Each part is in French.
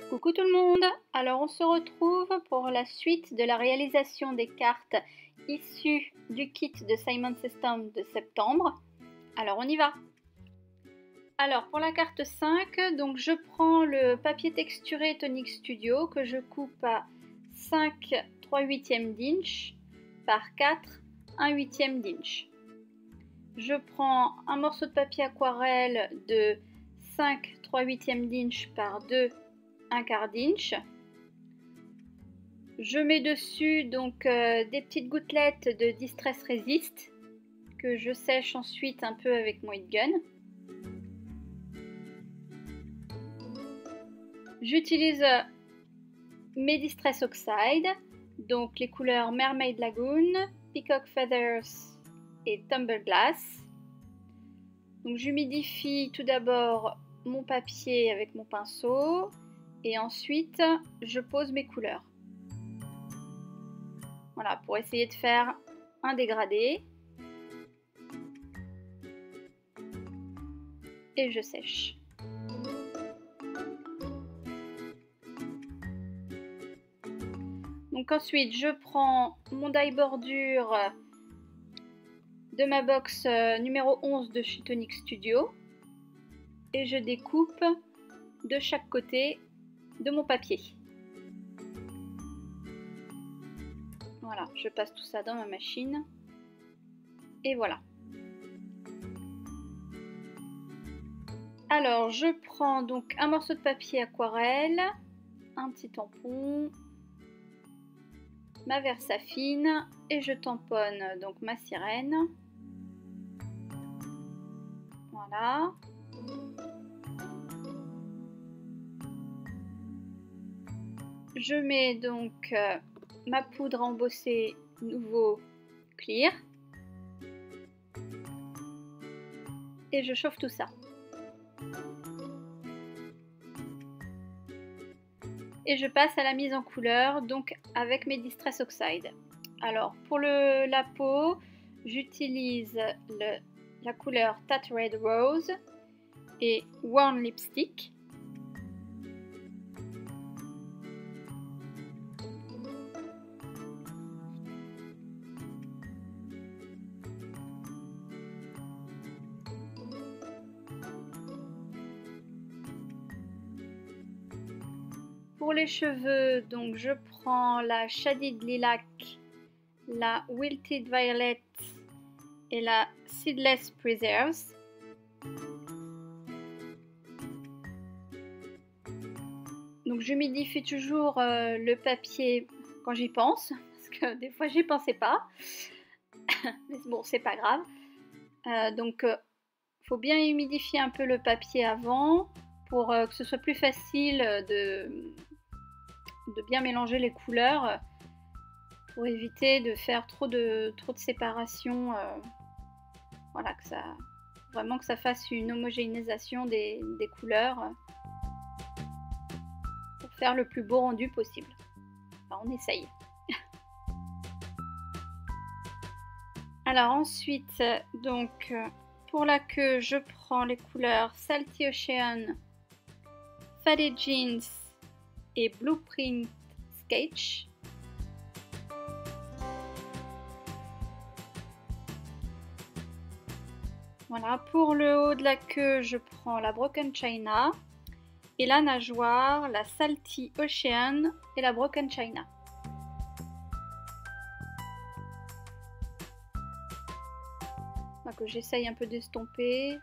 Coucou tout le monde! Alors on se retrouve pour la suite de la réalisation des cartes issues du kit de Simon System de septembre. Alors on y va! Alors pour la carte 5, donc je prends le papier texturé Tonic Studio que je coupe à 5 3/8 d'inch par 4 1/8 d'inch. Je prends un morceau de papier aquarelle de 5 3/8 d'inch par 2 1/4 d'inch. Je mets dessus donc des petites gouttelettes de Distress Resist que je sèche ensuite un peu avec mon heat gun. J'utilise mes Distress Oxide, donc les couleurs Mermaid Lagoon, Peacock Feathers et Tumble Glass. Donc j'humidifie tout d'abord mon papier avec mon pinceau et ensuite je pose mes couleurs. Voilà, pour essayer de faire un dégradé. Et je sèche. Donc ensuite, je prends mon die bordure de ma box numéro 11 de chez Tonic Studio et je découpe de chaque côté de mon papier. Voilà, je passe tout ça dans ma machine et voilà. Alors, je prends donc un morceau de papier aquarelle, un petit tampon, ma Versafine et je tamponne donc ma sirène. Voilà. Je mets donc ma poudre embossée nouveau clear et je chauffe tout ça. Et je passe à la mise en couleur donc avec mes Distress Oxide. Alors pour la peau, j'utilise la couleur Tat Red Rose et Warm Lipstick. Pour les cheveux, donc je prends la Shaded Lilac, la Wilted Violet et la Seedless Preserves. Donc j'humidifie toujours le papier quand j'y pense, parce que des fois j'y pensais pas. Mais bon, c'est pas grave. Donc faut bien humidifier un peu le papier avant pour que ce soit plus facile de bien mélanger les couleurs pour éviter de faire trop de séparation. Voilà, vraiment que ça fasse une homogénéisation des couleurs pour faire le plus beau rendu possible. Enfin, on essaye. Alors ensuite, donc pour la queue, je prends les couleurs Salty Ocean, Faded Jeans et Blueprint Sketch. Voilà, pour le haut de la queue, je prends la Broken China et la nageoire, la Salty Ocean et la Broken China. Que j'essaye un peu d'estomper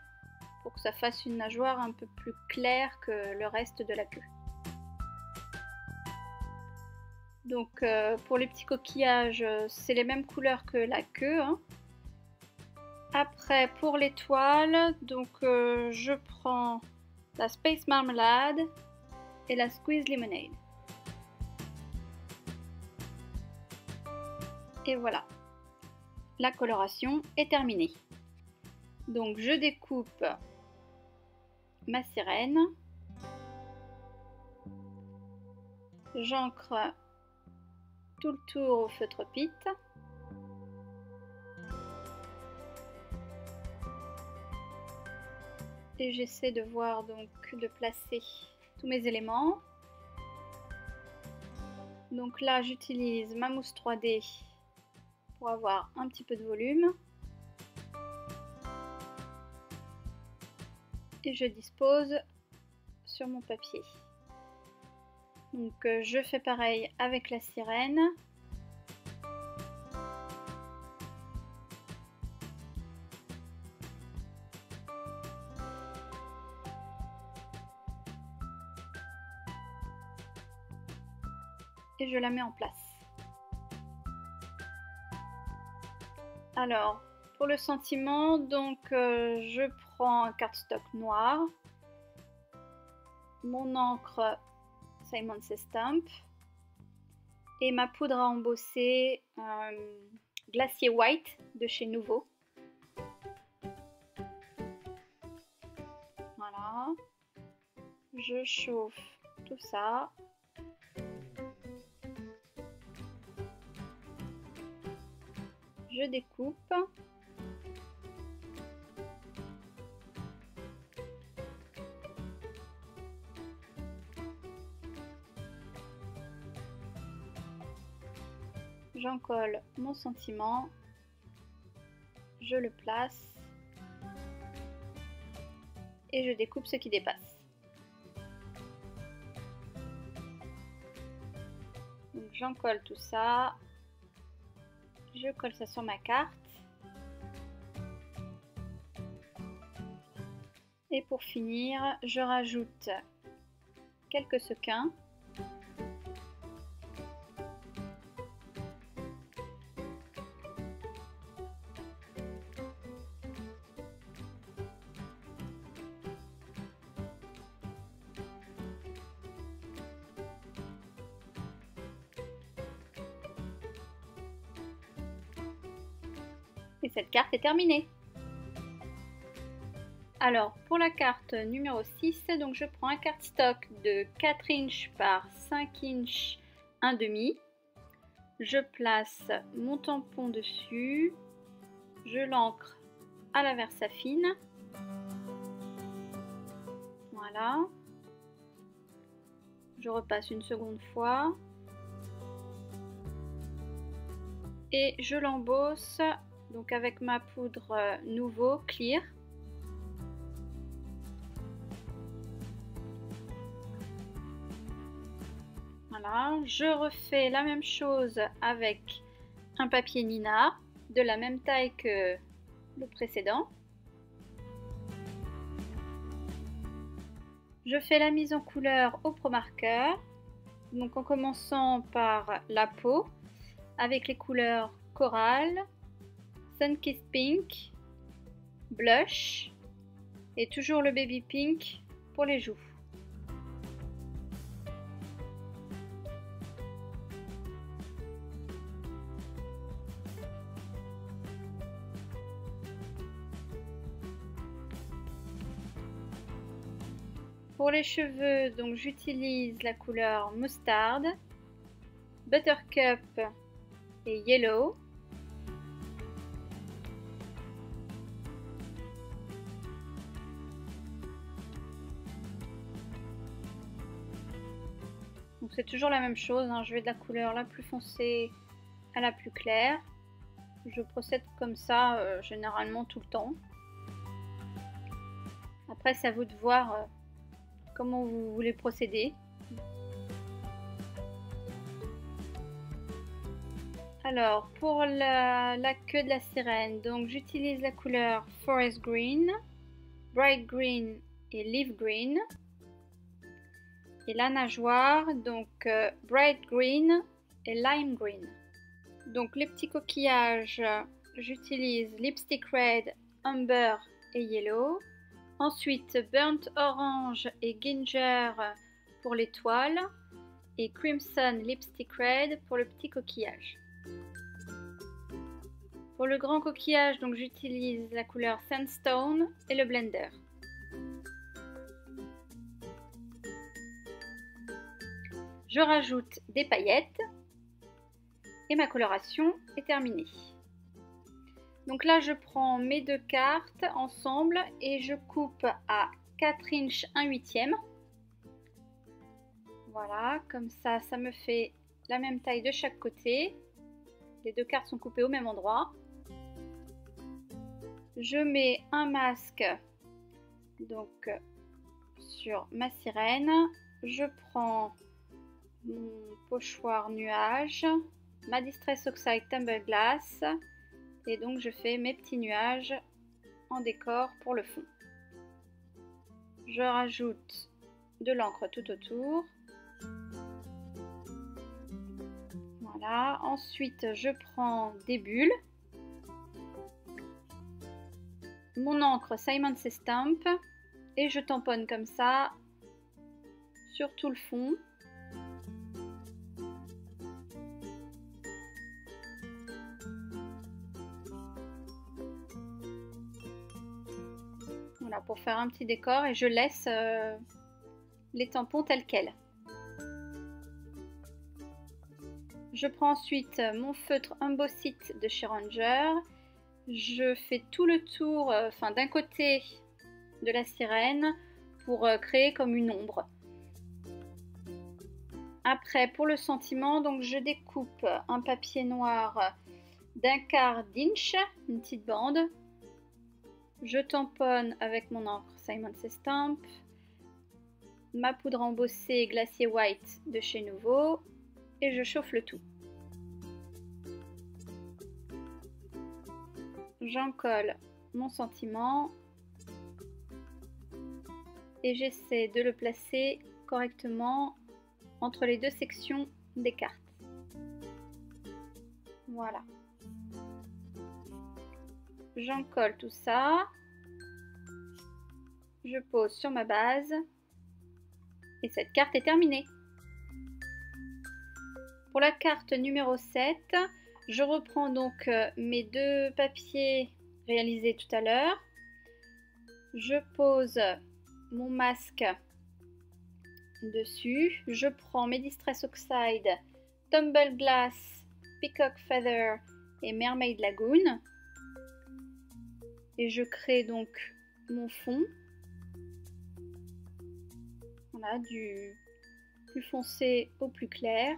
pour que ça fasse une nageoire un peu plus claire que le reste de la queue. Donc pour les petits coquillages, c'est les mêmes couleurs que la queue. Hein. Après pour l'étoile, donc je prends la Space Marmalade et la Squeeze Lemonade. Et voilà, la coloration est terminée. Donc je découpe ma sirène, j'encre tout le tour au feutre Pitt, et j'essaie de voir donc de placer tous mes éléments. Donc là, j'utilise ma mousse 3D pour avoir un petit peu de volume. Et je dispose sur mon papier. Donc je fais pareil avec la sirène. Et je la mets en place. Alors, pour le sentiment, donc je prends un cardstock noir, mon encre Simon Says Stamp et ma poudre à embosser Glacier White de chez Nouveau. Voilà. Je chauffe tout ça. Je découpe. J'en colle mon sentiment. Je le place. Et je découpe ce qui dépasse. Donc j'en colle tout ça. Je colle ça sur ma carte. Et pour finir, je rajoute quelques sequins. Et cette carte est terminée. Alors, pour la carte numéro 6, donc je prends un cardstock de 4 inches par 5 inches 1/2. Je place mon tampon dessus. Je l'ancre à la Versafine. Voilà. Je repasse une seconde fois. Et je l'embosse donc avec ma poudre Nouveau Clear. Voilà, je refais la même chose avec un papier Nina de la même taille que le précédent. Je fais la mise en couleur au Pro Marker, donc en commençant par la peau avec les couleurs Coral, Sunkissed Pink, Blush et toujours le Baby Pink pour les joues. Pour les cheveux, donc j'utilise la couleur Moutarde, Buttercup et Yellow. Donc c'est toujours la même chose, hein. Je vais de la couleur la plus foncée à la plus claire. Je procède comme ça généralement tout le temps. Après c'est à vous de voir comment vous voulez procéder. Alors pour la queue de la sirène, donc j'utilise la couleur Forest Green, Bright Green et Leaf Green. Et la nageoire, donc Bright Green et Lime Green. Donc les petits coquillages, j'utilise Lipstick Red, Amber et Yellow. Ensuite Burnt Orange et Ginger pour l'étoile. Et Crimson Lipstick Red pour le petit coquillage. Pour le grand coquillage, donc j'utilise la couleur Sandstone et le blender. Je rajoute des paillettes et ma coloration est terminée. Donc là, je prends mes deux cartes ensemble et je coupe à 4 inches 1/8. Voilà, comme ça, ça me fait la même taille de chaque côté. Les deux cartes sont coupées au même endroit. Je mets un masque donc sur ma sirène. Je prends mon pochoir nuage, ma Distress Oxide Tumble Glass et donc je fais mes petits nuages en décor pour le fond. Je rajoute de l'encre tout autour. Voilà. Ensuite, je prends des bulles. Mon encre Simon Says Stamp et je tamponne comme ça sur tout le fond. Voilà, pour faire un petit décor et je laisse les tampons tels quels. Je prends ensuite mon feutre Embossite de chez Ranger. Je fais tout le tour, d'un côté de la sirène pour créer comme une ombre. Après, pour le sentiment, donc je découpe un papier noir d'1/4 d'inch, une petite bande. Je tamponne avec mon encre Simon Says Stamp, ma poudre embossée Glacier White de chez Nouveau et je chauffe le tout. J'en colle mon sentiment et j'essaie de le placer correctement entre les deux sections des cartes. Voilà. J'en colle tout ça. Je pose sur ma base et cette carte est terminée. Pour la carte numéro 7, je reprends donc mes deux papiers réalisés tout à l'heure. Je pose mon masque dessus. Je prends mes Distress Oxide, Tumble Glass, Peacock Feather et Mermaid Lagoon. Et je crée donc mon fond. Voilà, du plus foncé au plus clair.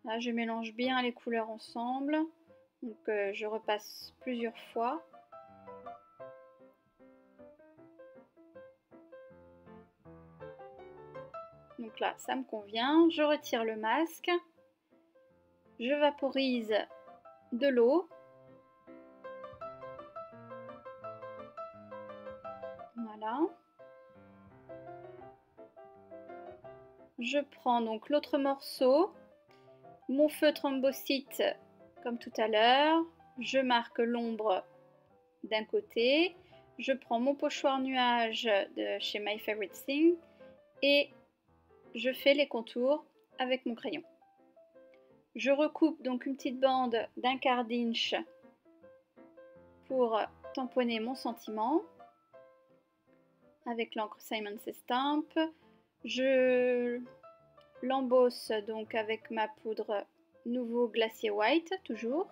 Là, je mélange bien les couleurs ensemble. Donc je repasse plusieurs fois. Donc là, ça me convient. Je retire le masque. Je vaporise de l'eau. Voilà. Je prends donc l'autre morceau, mon feutre Embossite comme tout à l'heure. Je marque l'ombre d'un côté. Je prends mon pochoir nuage de chez My Favorite Thing et je fais les contours avec mon crayon. Je recoupe donc une petite bande d'1/4 d'inch pour tamponner mon sentiment avec l'encre Simon Says Stamp. Je l'embosse donc avec ma poudre Nouveau Glacier White, toujours.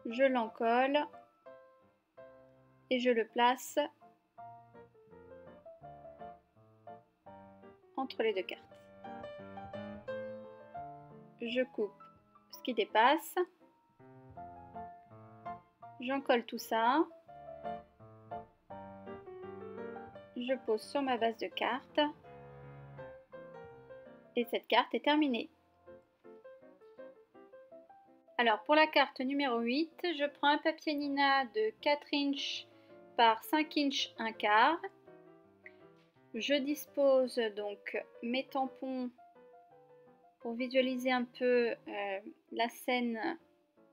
Je l'encolle et je le place entre les deux cartes. Je coupe ce qui dépasse. J'encolle tout ça. Je pose sur ma base de cartes. Et cette carte est terminée. Alors pour la carte numéro 8, je prends un papier Nina de 4 inches par 5 inches 1/4. Je dispose donc mes tampons pour visualiser un peu la scène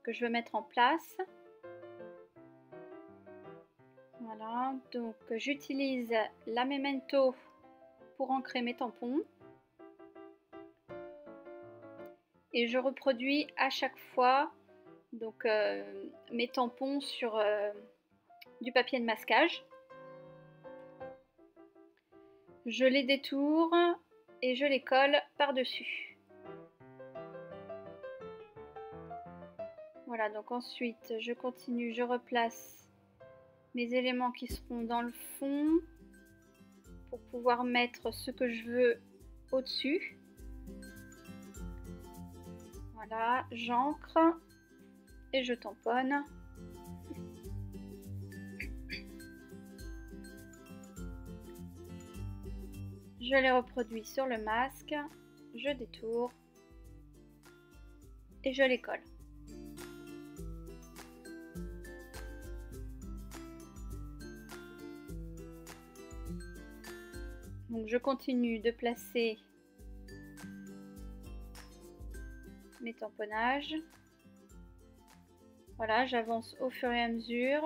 que je veux mettre en place. Voilà, donc j'utilise la Memento pour ancrer mes tampons. Et je reproduis à chaque fois donc, mes tampons sur du papier de masquage. Je les détourne et je les colle par-dessus. Voilà, donc ensuite je continue, je replace mes éléments qui seront dans le fond pour pouvoir mettre ce que je veux au-dessus. Voilà, j'ancre et je tamponne. Je les reproduis sur le masque, je détourne et je les colle. Donc je continue de placer mes tamponnages. Voilà, j'avance au fur et à mesure.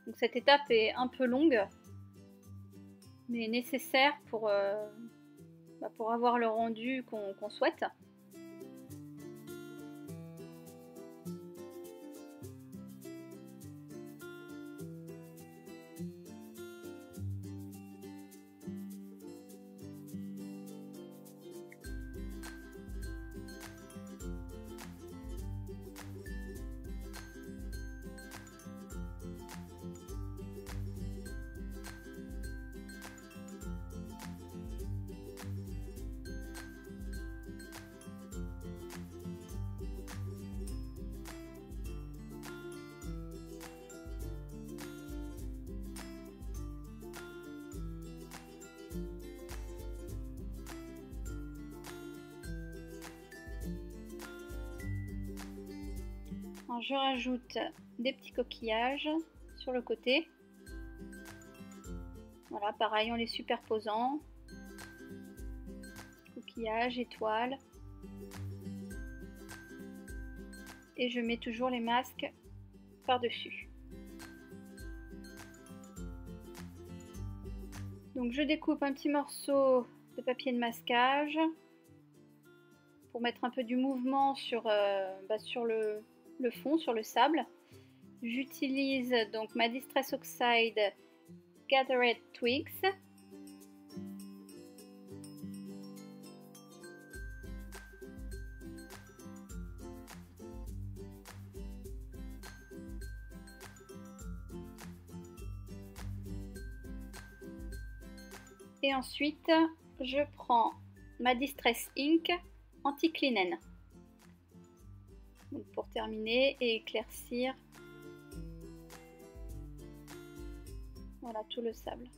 Donc cette étape est un peu longue, mais nécessaire pour avoir le rendu qu'on souhaite. Alors, je rajoute des petits coquillages sur le côté. Voilà, pareil en les superposant. Coquillages, étoiles. Et je mets toujours les masques par-dessus. Donc je découpe un petit morceau de papier de masquage pour mettre un peu du mouvement sur le fond, sur le sable. J'utilise donc ma Distress Oxide Gathered Twigs. Et ensuite, je prends ma Distress Ink Anti-Clinen pour terminer et éclaircir voilà tout le sable.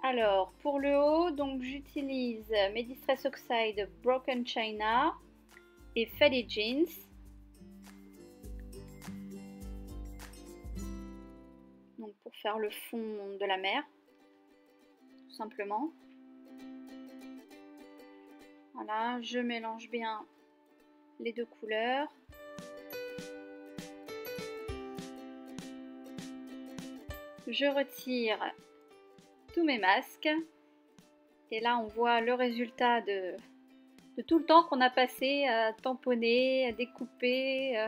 Alors pour le haut, donc j'utilise mes Distress Oxide Broken China et Faded Jeans. Donc pour faire le fond de la mer, tout simplement. Voilà, je mélange bien les deux couleurs. Je retire tous mes masques. Et là, on voit le résultat de tout le temps qu'on a passé à tamponner, à découper.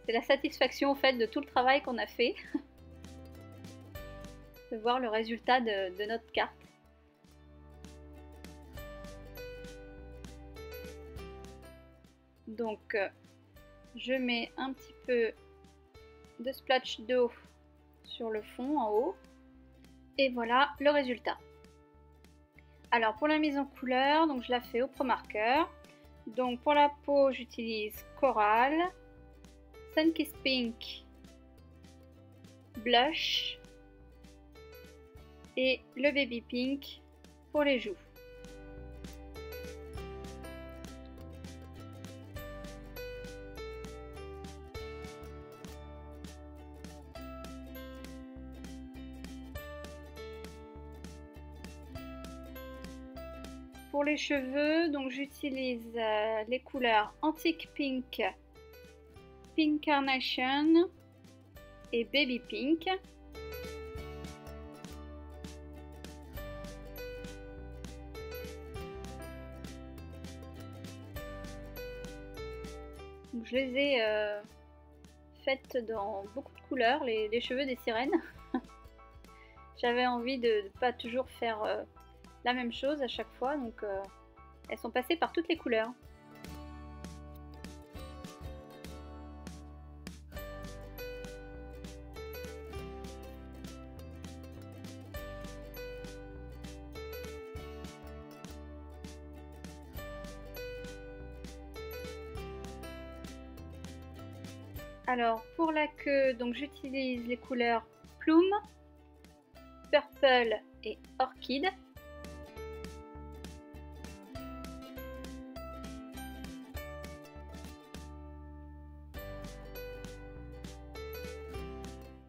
C'est la satisfaction, en fait, de tout le travail qu'on a fait. De voir le résultat de notre carte. Donc, je mets un petit peu de splash d'eau sur le fond en haut. Et voilà le résultat. Alors, pour la mise en couleur, donc je la fais au Pro Marker. Donc, pour la peau, j'utilise Coral, Sunkissed Pink, Blush et le Baby Pink pour les joues. Pour les cheveux, donc j'utilise les couleurs Antique Pink, Pink Carnation et Baby Pink. Donc, je les ai faites dans beaucoup de couleurs, les cheveux des sirènes. J'avais envie de ne pas toujours faire la même chose à chaque fois, donc elles sont passées par toutes les couleurs. Alors pour la queue, donc j'utilise les couleurs Plume, Purple et Orchid.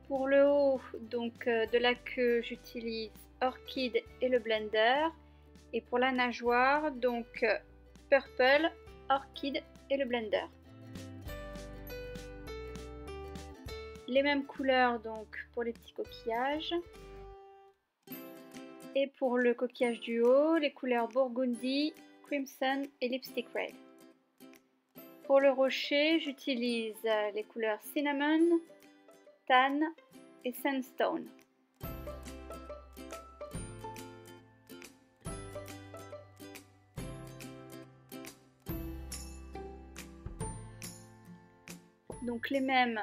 Pour le haut donc de la queue, j'utilise Orchid et le blender. Et pour la nageoire, donc Purple, Orchid et le blender. Les mêmes couleurs donc pour les petits coquillages. Et pour le coquillage du haut, les couleurs Burgundy, Crimson et Lipstick Red. Pour le rocher, j'utilise les couleurs Cinnamon, Tan et Sandstone. Donc les mêmes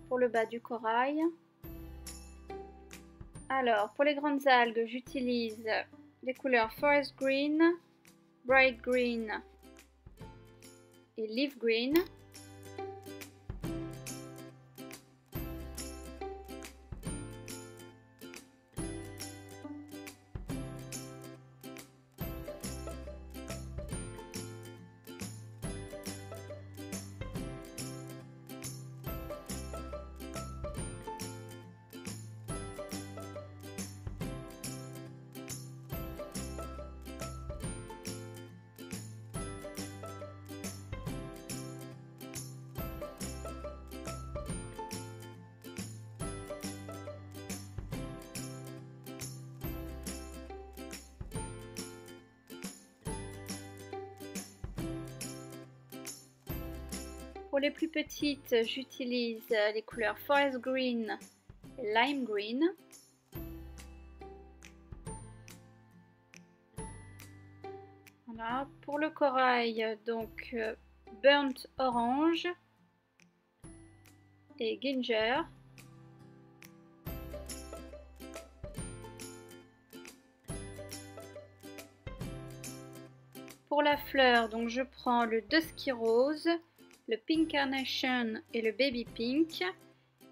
pour le bas du corail. Alors pour les grandes algues, j'utilise les couleurs Forest Green, Bright Green et Leaf Green. Pour les plus petites, j'utilise les couleurs Forest Green et Lime Green. Voilà. Pour le corail, donc Burnt Orange et Ginger. Pour la fleur, donc je prends le Dusky Rose, le Pink Carnation et le Baby Pink.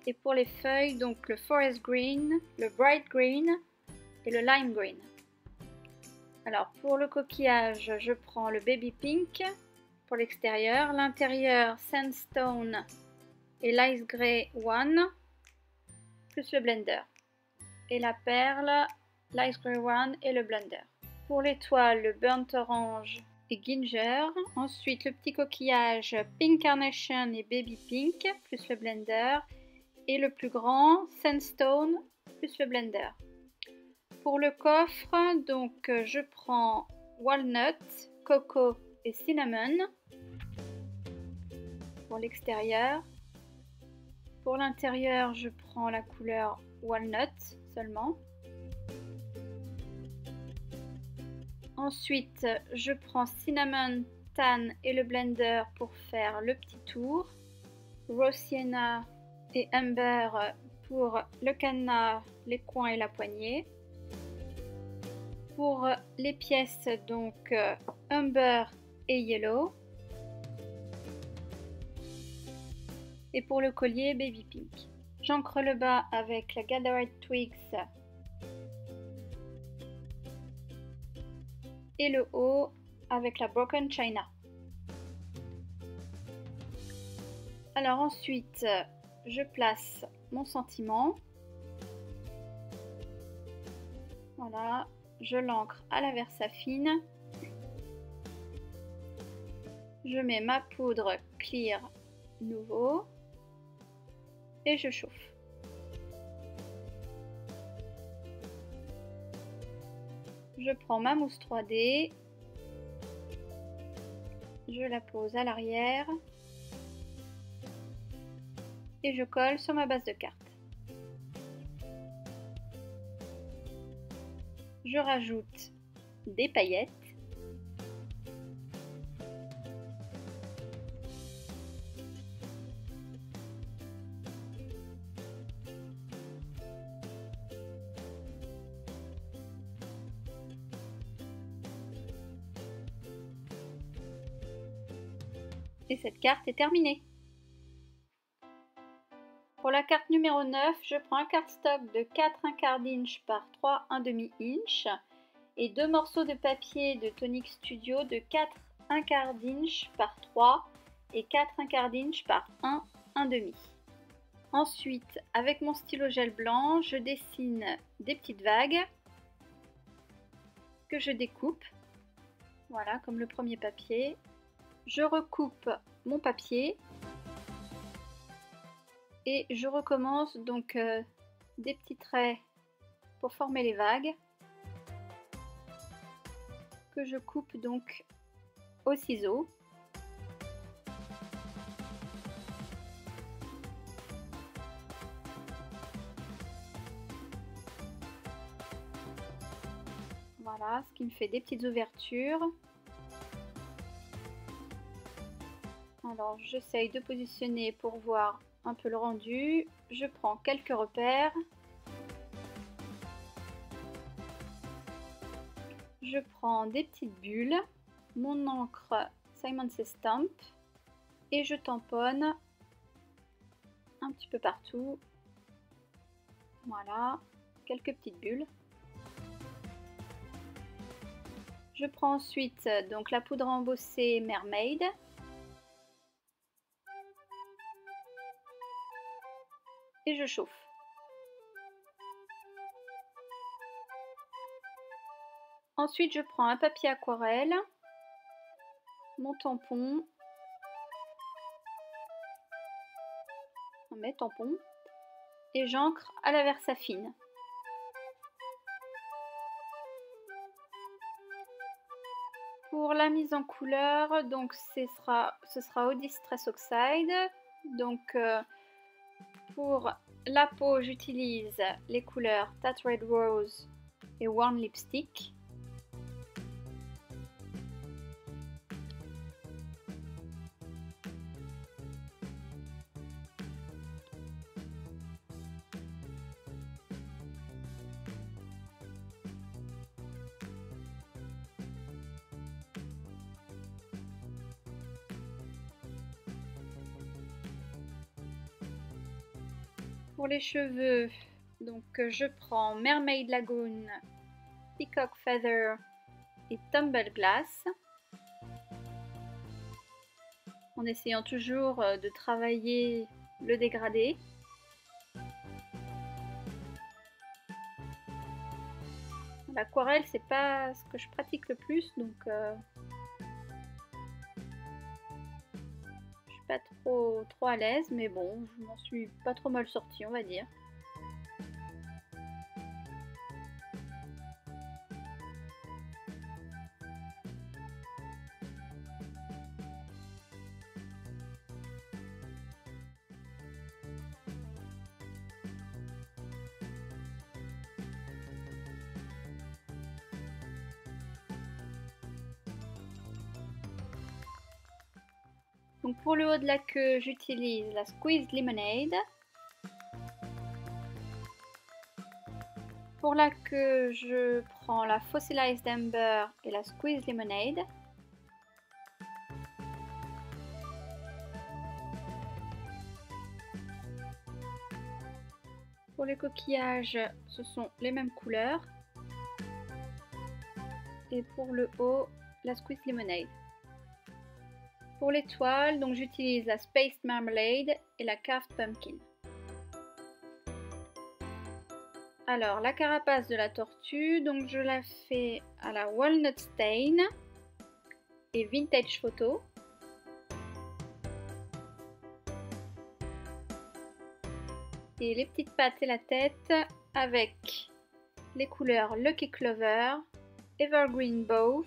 Et pour les feuilles, donc le Forest Green, le Bright Green et le Lime Green. Alors pour le coquillage, je prends le Baby Pink pour l'extérieur, l'intérieur Sandstone et l'Ice Grey One, plus le blender. Et la perle, l'Ice Grey One et le blender. Pour l'étoile, le Burnt Orange et Ginger. Ensuite, le petit coquillage Pink Carnation et Baby Pink, plus le blender. Et le plus grand, Sandstone, plus le blender. Pour le coffre, donc je prends Walnut, Coco et Cinnamon. Pour l'extérieur. Pour l'intérieur, je prends la couleur Walnut seulement. Ensuite, je prends Cinnamon, Tan et le blender pour faire le petit tour. Rose Sienna et Amber pour le cadenas, les coins et la poignée. Pour les pièces, donc Amber et Yellow. Et pour le collier, Baby Pink. J'ancre le bas avec la Gathered Twigs et le haut avec la Broken China. Alors ensuite, je place mon sentiment. Voilà, je l'ancre à la Versafine Je mets ma poudre clear nouveau et je chauffe. Je prends ma mousse 3D, je la pose à l'arrière et je colle sur ma base de carte. Je rajoute des paillettes. Et cette carte est terminée. Pour la carte numéro 9, je prends un cardstock de 4 1/4 inch par 3 1/2 inch et 2 morceaux de papier de Tonic Studio de 4 1/4 inch par 3 et 4 1/4 inch par 1 1/2. Ensuite, avec mon stylo gel blanc, je dessine des petites vagues que je découpe. Voilà, comme le premier papier. Je recoupe mon papier et je recommence donc des petits traits pour former les vagues que je coupe donc au ciseau. Voilà, ce qui me fait des petites ouvertures. Alors j'essaye de positionner pour voir un peu le rendu. Je prends quelques repères. Je prends des petites bulles, mon encre Simon Says Stamp et je tamponne un petit peu partout. Voilà, quelques petites bulles. Je prends ensuite donc la poudre embossée Mermaid. Et je chauffe. Ensuite, je prends un papier aquarelle, mon tampon, mes tampons, et j'encre à la Versafine. Pour la mise en couleur, donc ce sera au Distress Oxide. Donc pour la peau, j'utilise les couleurs Tat Red Rose et Warm Lipstick. Pour les cheveux, donc je prends Mermaid Lagoon, Peacock Feather et Tumble Glass, en essayant toujours de travailler le dégradé. L'aquarelle, c'est pas ce que je pratique le plus, donc je suis pas trop à l'aise, mais bon, je m'en suis pas trop mal sortie, on va dire. Donc pour le haut de la queue, j'utilise la Squeezed Lemonade. Pour la queue, je prends la Fossilized Amber et la Squeezed Lemonade. Pour les coquillages, ce sont les mêmes couleurs. Et pour le haut, la Squeezed Lemonade. Pour les toiles, donc j'utilise la Spaced Marmalade et la Carved Pumpkin. Alors la carapace de la tortue, donc je la fais à la Walnut Stain et Vintage Photo. et les petites pattes et la tête avec les couleurs Lucky Clover, Evergreen Bow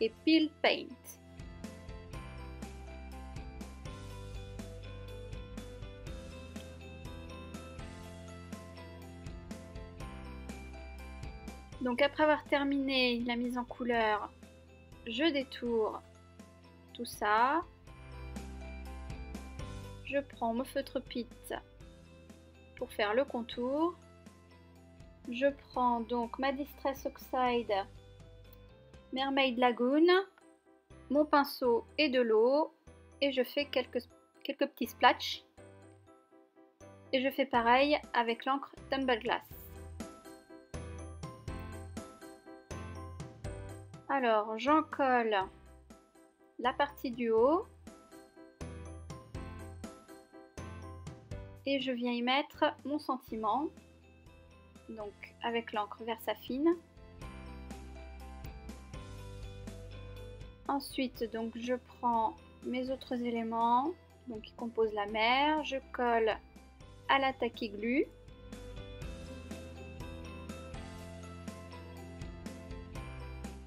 et Peel Paint. Donc après avoir terminé la mise en couleur, je détourne tout ça. Je prends mon feutre Pitt pour faire le contour. Je prends donc ma Distress Oxide Mermaid Lagoon, mon pinceau et de l'eau et je fais quelques petits splatchs. Et je fais pareil avec l'encre Tumble Glass. Alors j'en colle la partie du haut et je viens y mettre mon sentiment, donc avec l'encre Versafine. Ensuite donc je prends mes autres éléments donc qui composent la mer, je colle à la Tacky Glue.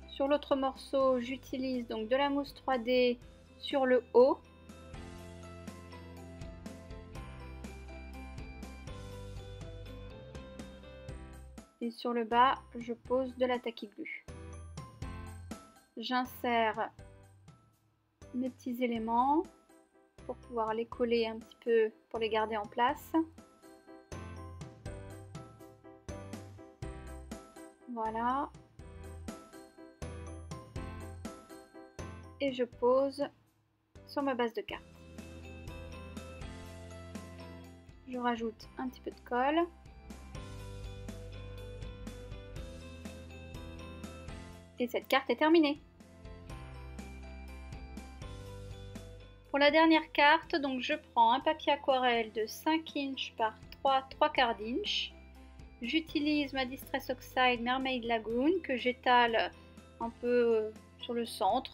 Sur l'autre morceau, j'utilise donc de la mousse 3D sur le haut. Et sur le bas, je pose de la Tacky Glue. J'insère mes petits éléments pour pouvoir les coller un petit peu, pour les garder en place. Voilà. Et je pose sur ma base de carte. Je rajoute un petit peu de colle. Et cette carte est terminée. Pour la dernière carte, donc je prends un papier aquarelle de 5 inches par 3/4 inch. J'utilise ma Distress Oxide Mermaid Lagoon que j'étale un peu sur le centre.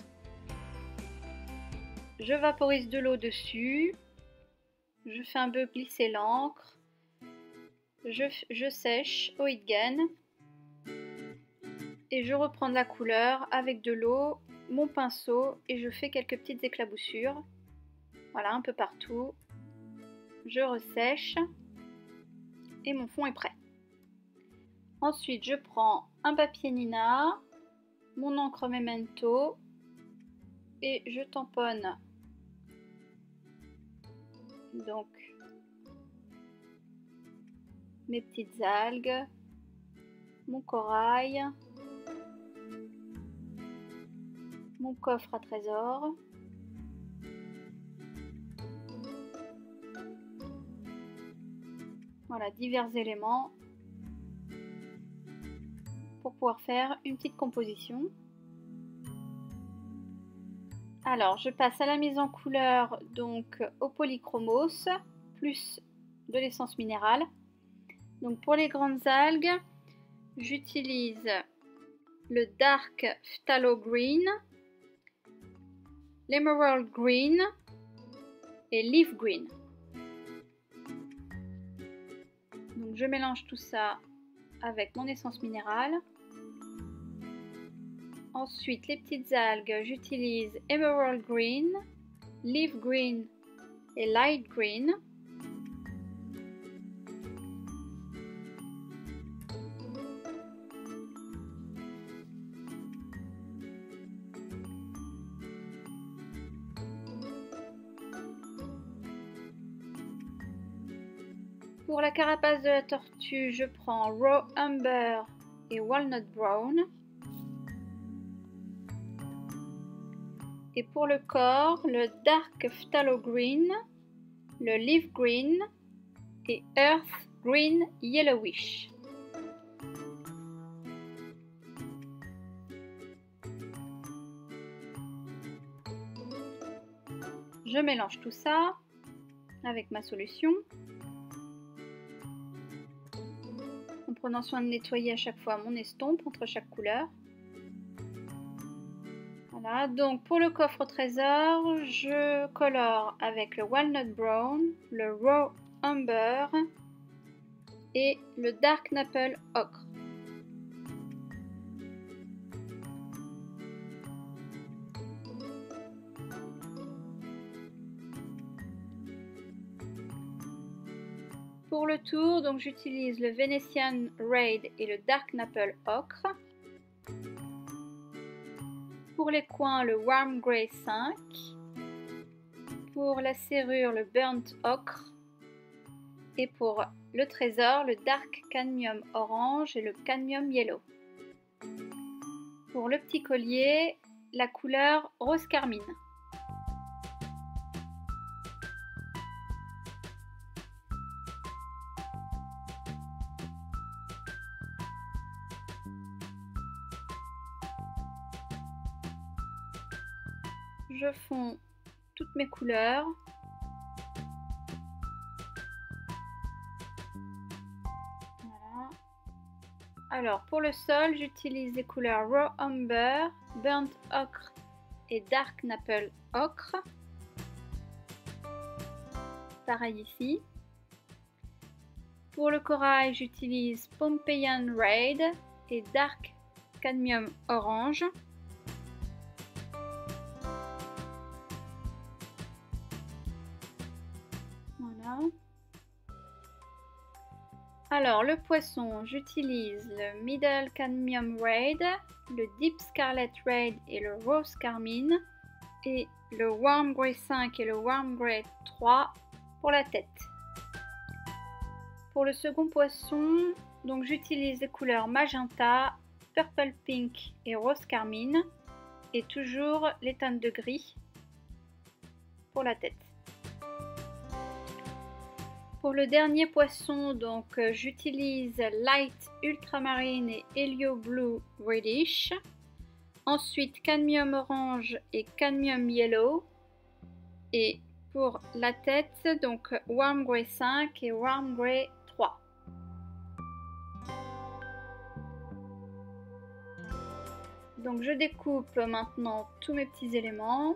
Je vaporise de l'eau dessus. Je fais un peu glisser l'encre. Je sèche au heat gun. Et je reprends de la couleur avec de l'eau, mon pinceau et je fais quelques petites éclaboussures. Voilà, un peu partout. Je ressèche et mon fond est prêt. Ensuite, je prends un papier Nina, mon encre Memento et je tamponne donc mes petites algues, mon corail, mon coffre à trésors. Voilà, divers éléments pour pouvoir faire une petite composition. Alors, je passe à la mise en couleur donc au polychromos plus de l'essence minérale. Donc pour les grandes algues, j'utilise le Dark Phthalo Green, l'Emerald Green et Leaf Green. Donc je mélange tout ça avec mon essence minérale. Ensuite, les petites algues, j'utilise Emerald Green, Leaf Green et Light Green. Pour la carapace de la tortue, je prends Raw Umber et Walnut Brown. Et pour le corps, le Dark Phthalo Green, le Leaf Green et Earth Green Yellowish. Je mélange tout ça avec ma solution en prenant soin de nettoyer à chaque fois mon estompe entre chaque couleur. Voilà, donc pour le coffre au trésor, je colore avec le Walnut Brown, le Raw Umber et le Dark Maple Ocre. Pour le tour, donc j'utilise le Venetian Red et le Dark Maple Ocre. Pour les coins, le Warm Grey 5. Pour la serrure, le Burnt Ocre. Et pour le trésor, le Dark Cadmium Orange et le Cadmium Yellow. Pour le petit collier, la couleur Rose Carmine. Je fonds toutes mes couleurs. Voilà. Alors pour le sol, j'utilise les couleurs Raw Umber, Burnt Ocre et Dark Maple Ocre. Pareil ici. Pour le corail, j'utilise Pompeian Red et Dark Cadmium Orange. Voilà. Alors le poisson, j'utilise le Middle Cadmium Red, le Deep Scarlet Red et le Rose Carmine, et le Warm Grey 5 et le Warm Grey 3 pour la tête. Pour le second poisson, donc j'utilise les couleurs magenta, purple pink et rose carmine, et toujours les teintes de gris pour la tête. Pour le dernier poisson, donc j'utilise Light Ultramarine et Helio Blue Reddish. Ensuite Cadmium Orange et Cadmium Yellow. Et pour la tête, donc Warm Grey 5 et Warm Grey 3. Donc je découpe maintenant tous mes petits éléments.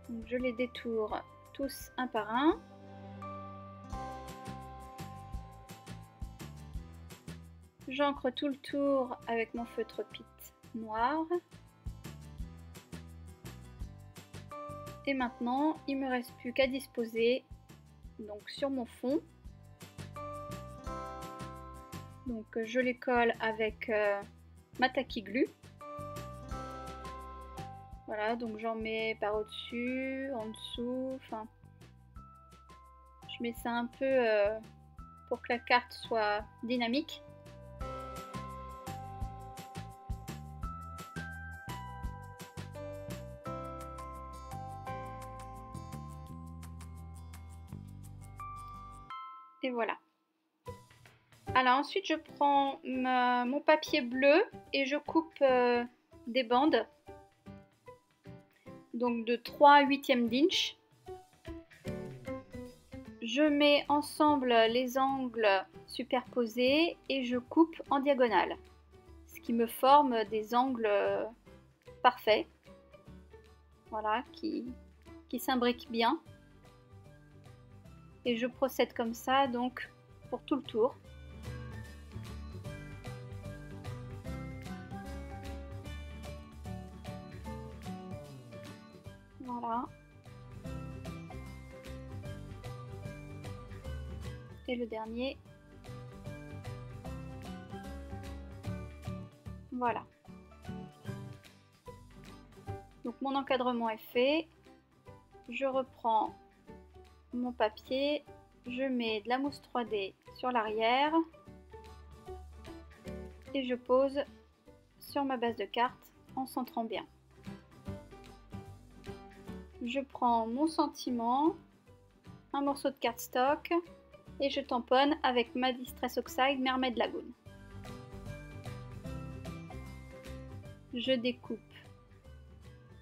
Donc je les détourne tous un par un. J'encre tout le tour avec mon feutre Pitt noir. Et maintenant, il ne me reste plus qu'à disposer donc sur mon fond. Donc je les colle avec ma tacky glue. Voilà, donc j'en mets par au-dessus, en dessous, enfin, je mets ça un peu pour que la carte soit dynamique. Et voilà. Alors ensuite je prends mon papier bleu et je coupe des bandes. Donc de 3/8 d'inch. Je mets ensemble les angles superposés et je coupe en diagonale. Ce qui me forme des angles parfaits. Voilà, qui s'imbriquent bien. Et je procède comme ça donc pour tout le tour. Voilà. Et le dernier. Voilà. Donc mon encadrement est fait. Je reprends mon papier. Je mets de la mousse 3D sur l'arrière. Et je pose sur ma base de carte en centrant bien. Je prends mon sentiment, un morceau de cardstock et je tamponne avec ma Distress Oxide Mermaid Lagoon. Je découpe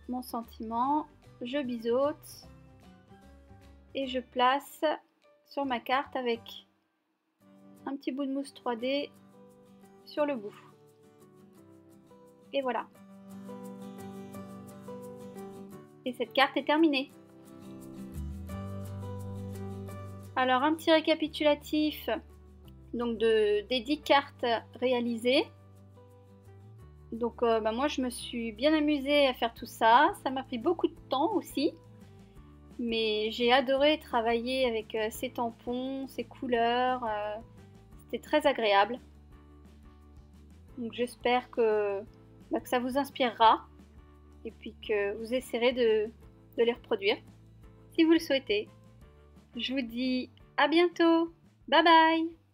mon sentiment, je biseaute et je place sur ma carte avec un petit bout de mousse 3D sur le bout. Et voilà. Et cette carte est terminée. Alors un petit récapitulatif donc des 10 cartes réalisées. Donc moi je me suis bien amusée à faire tout ça. Ça m'a pris beaucoup de temps aussi. Mais j'ai adoré travailler avec ces tampons, ces couleurs. C'était très agréable. Donc j'espère que ça vous inspirera. Et puis que vous essaierez de les reproduire si vous le souhaitez. Je vous dis à bientôt. Bye bye!